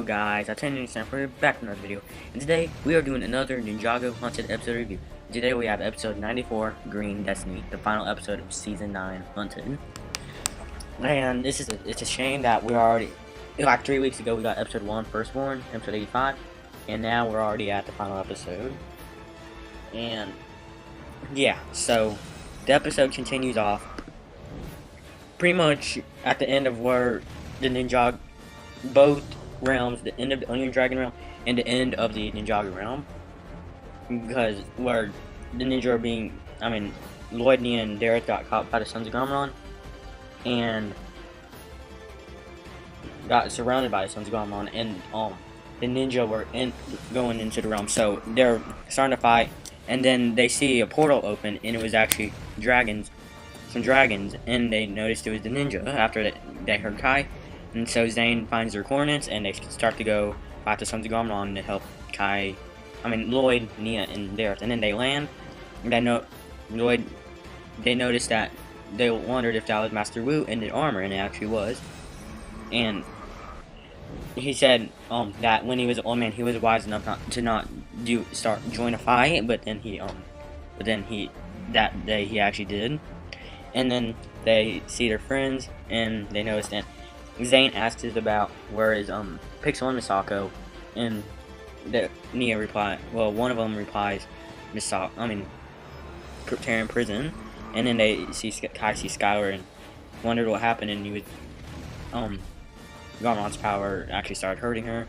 Yo guys, I'm we're back with another video, and today we are doing another Ninjago Haunted episode review. Today we have episode 94, Green Destiny, the final episode of season 9, Haunted. And it's a shame that we're already, like 3 weeks ago we got episode 1, Firstborn, episode 85, and now we're already at the final episode. And yeah, so the episode continues off pretty much at the end of where the Ninjago, both realms, the end of the Onion Dragon realm and the end of the Ninjago realm, because where the ninja are being, Lloyd, Nia, and Derek got caught by the Sons of Garmadon and got surrounded by the Sons of Garmadon, and the ninja were going into the realm, so they're starting to fight, and then they see a portal open, and it was actually some dragons, and they noticed it was the ninja after they heard Kai. And so Zane finds their coordinates, and they start to go fight the Sons of Garmadon to help Lloyd, Nia, and Derek. And then they land, and they noticed that they wondered if that was Master Wu in the armor, and it actually was. And he said that when he was an old man, he was wise enough to not join a fight, but then that day he actually did. And then they see their friends, and they notice that Zane asks about where is Pixel and Misako, and Nia reply. Well, one of them replies, Kryptarian prison, and then they see Kai see Skylar and wondered what happened, and he was Garmadon's power actually started hurting her,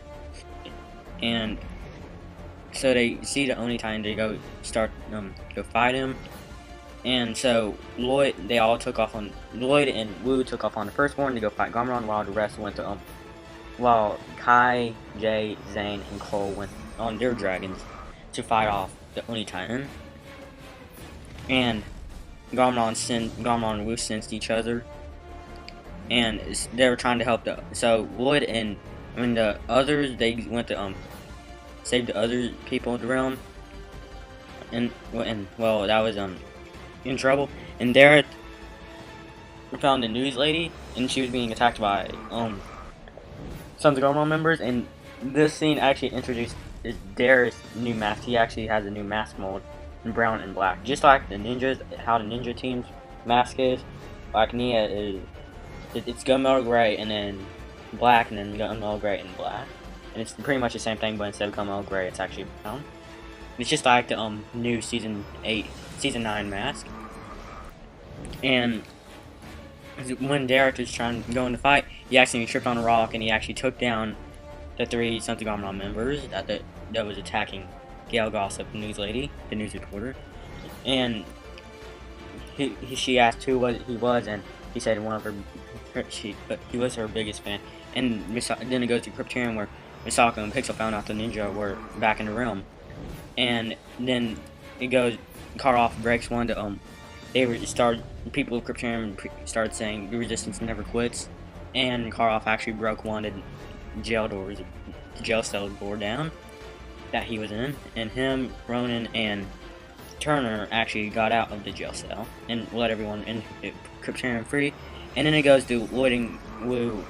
and so they see the Oni Titan. They go fight him. And so Lloyd and Wu took off on the Firstborn to go fight Garmadon, while the rest went to while Kai, Jay, Zane, and Cole went on their dragons to fight off the Oni Titan. And Garmadon and Wu sensed each other, and they were trying to help so Lloyd and the others, they went to save the other people of the realm, and that was in trouble, and Derek found the news lady, and she was being attacked by Sons of Garmadon members. And this scene actually introduced Derek's new mask. He actually has a new mask mold in brown and black, just like the ninjas. How the ninja team's mask is, like Nia is, it's gunmetal gray and then black, and then gunmetal gray and black, and it's pretty much the same thing, but instead of gunmetal gray, it's actually brown. It's just like the new season 9 mask. And when Derek was trying to go in the fight, he accidentally tripped on a rock, and he actually took down the 3 Sons of Garmadon members that was attacking Gail Gossip, the news lady, the news reporter. And she asked who he was, and he said he was her biggest fan. And then it goes to Kryptarian, where Misako and Pixel found out the ninja were back in the realm. And then it goes, Karloff breaks one to people of Kryptarian started saying the resistance never quits, and Karloff actually broke one of the jail cell door down that he was in, and him, Ronan, and Turner actually got out of the jail cell and let everyone in Kryptarian free. And then it goes to Lloyd and Wu,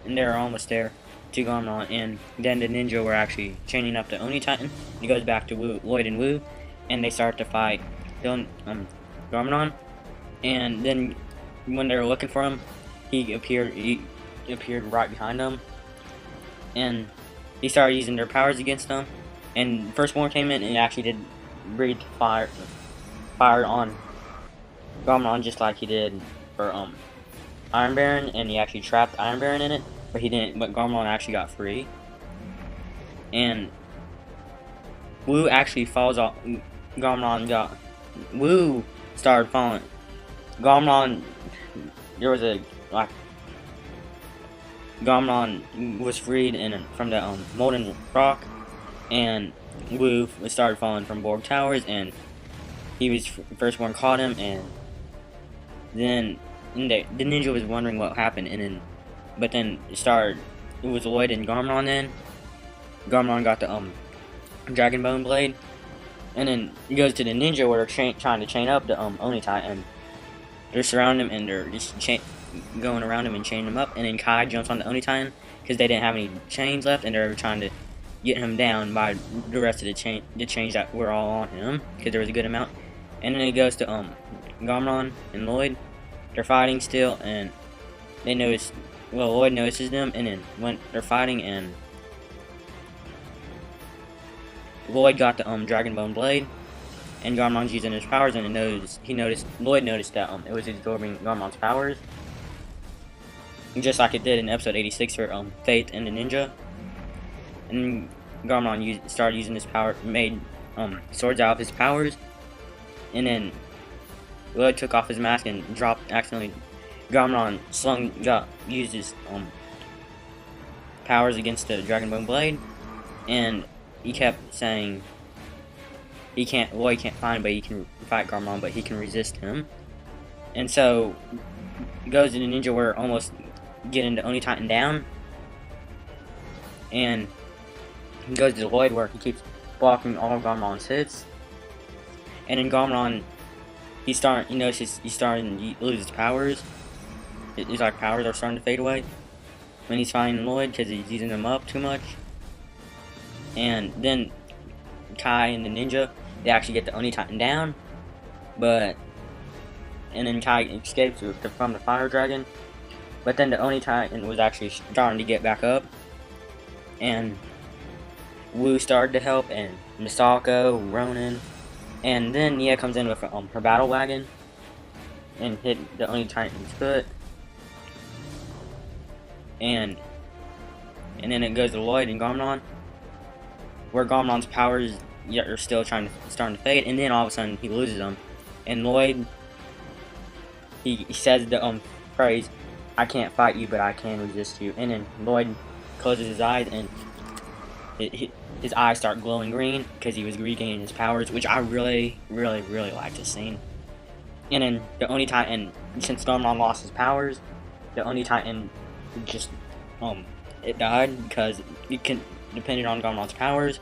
and they're almost there to Garmadon, and then the ninja were actually chaining up the Oni Titan. It goes back to Lloyd and Wu, and they start to fight Garmadon. And then when they were looking for him, he appeared right behind them, and he started using their powers against them. And Firstborn came in and actually did breathe fire on Garmadon, just like he did for Iron Baron, and he actually trapped Iron Baron in it. But he didn't. But Garmadon actually got free, and Wu actually falls off. Wu started falling. Garmadon, Garmadon was freed from the molten rock, and Wu started falling from Borg Towers, and Firstborn caught him, and then the ninja was wondering what happened, but then it was Lloyd and Garmadon. Then Garmadon got the Dragon Bone Blade, and then it goes to the ninja, where they're trying to chain up the Oni Titan. They're surrounding him, and they're just going around him and chaining him up. And then Kai jumps on the Oni Titan, because they didn't have any chains left, and they were trying to get him down by the rest of the chains that were all on him, because there was a good amount. And then it goes to Garmron and Lloyd. They're fighting still, and they notice. Well, Lloyd notices them, and then when they're fighting, and Lloyd got the Dragon Bone Blade, and Garmon's using his powers, and Lloyd noticed that it was absorbing Garmon's powers, just like it did in episode 86 for Faith and the Ninja. And Garmon started using his power, made swords out of his powers, and then Lloyd took off his mask and accidentally. Garmon used his powers against the Dragon Bone Blade, and he kept saying Lloyd can't find him, but he can fight Garmon, but he can resist him. And so goes to the Ninja where almost getting the Oni Titan down, and he goes to Lloyd where he keeps blocking all of Garmon's hits, and then Garmon he's starting to lose his powers. His powers are starting to fade away when he's fighting Lloyd because he's using them up too much. And then Kai and the Ninja, they actually get the Oni Titan down, and then Kai escapes from the Fire Dragon. But then the Oni Titan was actually starting to get back up, and Wu started to help, and Misako, Ronin, and then Nia comes in with her battle wagon and hit the Oni Titan's foot. And then it goes to Lloyd and Garmon, where Garmon's powers are still starting to fade, and then all of a sudden he loses them. And Lloyd, he says the phrase, "I can't fight you, but I can resist you." And then Lloyd closes his eyes, and his eyes start glowing green because he was regaining his powers, which I really, really, really like this scene. And then the Oni Titan, since Garmon lost his powers, the Oni Titan just it died because it depended on Garmon's powers.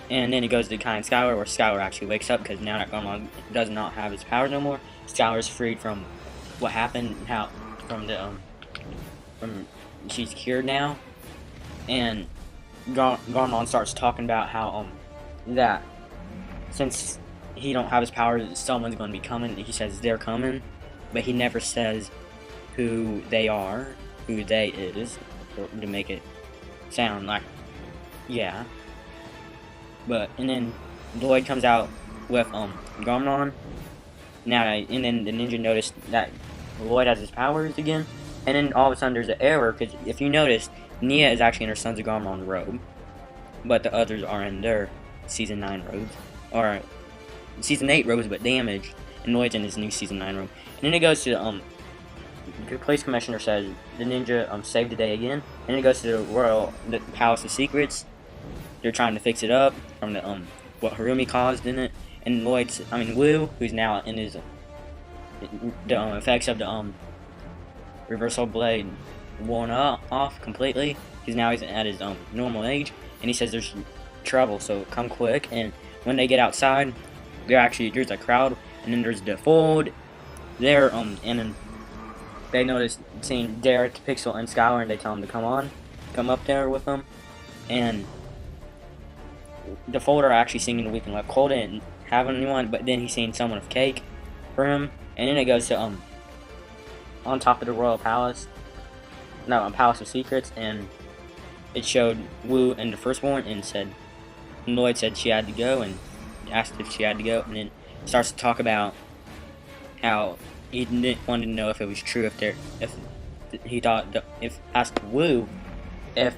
And then it goes to Kai and Skylar, where Skylar actually wakes up because now that Garmon does not have his powers no more, Skylar's freed from what happened, from she's cured now. And Garmon starts talking about how that since he don't have his powers, someone's going to be coming. He says they're coming, but he never says who they are, who they is, to make it sound like, yeah. And then Lloyd comes out with Garmon. And then the Ninja noticed that Lloyd has his powers again, and then all of a sudden there's an error, because if you notice, Nia is actually in her Sons of Garmon robe, but the others are in their Season 9 robes, or Season 8 robes, but damaged, and Lloyd's in his new Season 9 robe. And then it goes to the police commissioner says the Ninja saved the day again, and it goes to the Palace of Secrets. They're trying to fix it up from the what Harumi caused in it, and Wu, who's now in his the effects of the reversal blade worn off completely. He's at his normal age, and he says there's trouble, so come quick. And when they get outside, there's a crowd, and then there's the Fold there, and then they notice seeing Derek, Pixel, and Skylar, and they tell him to come up there with them. And the Fold are actually singing the Weeping Left. Cole didn't have anyone, but then he's seeing someone with cake for him. And then it goes to on top of the Royal Palace, Palace of Secrets, and it showed Wu and the Firstborn, and Lloyd said she had to go, and asked if she had to go, and then starts to talk about how he wanted to know if it was true, asked Wu if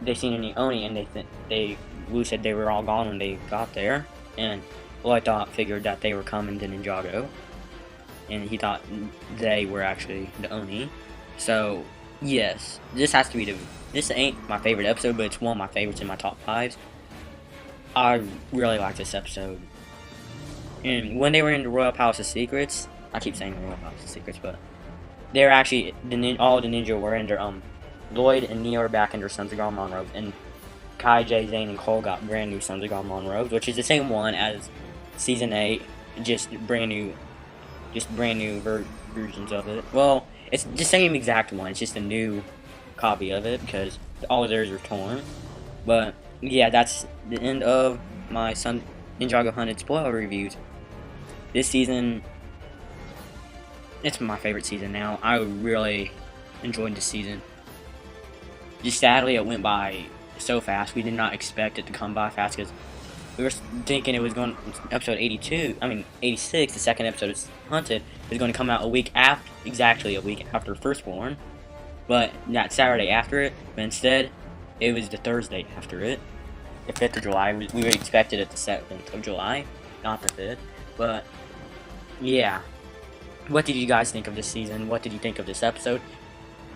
they seen any Oni, and Wu said they were all gone when they got there, and Lloyd figured that they were coming to Ninjago, and he thought they were actually the Oni. So yes, this ain't my favorite episode, but it's one of my favorites in my top 5s. I really like this episode. And when they were in the Royal Palace of Secrets, I keep saying the Royal Palace of Secrets, but they're actually all the ninja were in their Lloyd and Neo are back in their Sons of Garmon robes, and Kai, Jay, Zane, and Cole got brand new Sons of Garmon robes, which is the same one as Season 8, just brand new versions of it. Well, it's the same exact one, it's just a new copy of it, because all of theirs are torn. But yeah, that's the end of my Ninjago Hunted spoiler reviews. This season, it's my favorite season now. I really enjoyed this season. Just sadly, it went by so fast. We did not expect it to come by fast because we were thinking it was going episode 86. The second episode is Hunted is going to come out exactly a week after Firstborn, but not Saturday after it. But instead, it was the Thursday after it, the 5th of July. We expected it the 7th of July, not the 5th. But yeah, what did you guys think of this season? What did you think of this episode?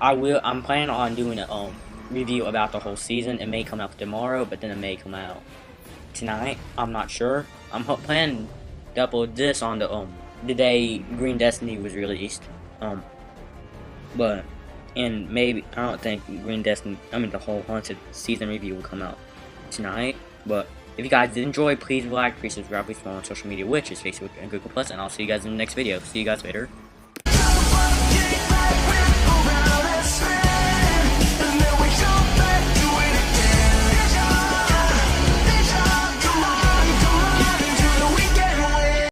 I'm planning on doing a review about the whole season. It may come out tomorrow, but then it may come out tonight. I'm not sure. I'm planning to upload this on the day Green Destiny was released. And maybe I don't think Green Destiny. The whole Haunted season review will come out tonight. But if you guys did enjoy, please like, please subscribe, please follow on social media, which is Facebook and Google+, and I'll see you guys in the next video. See you guys later.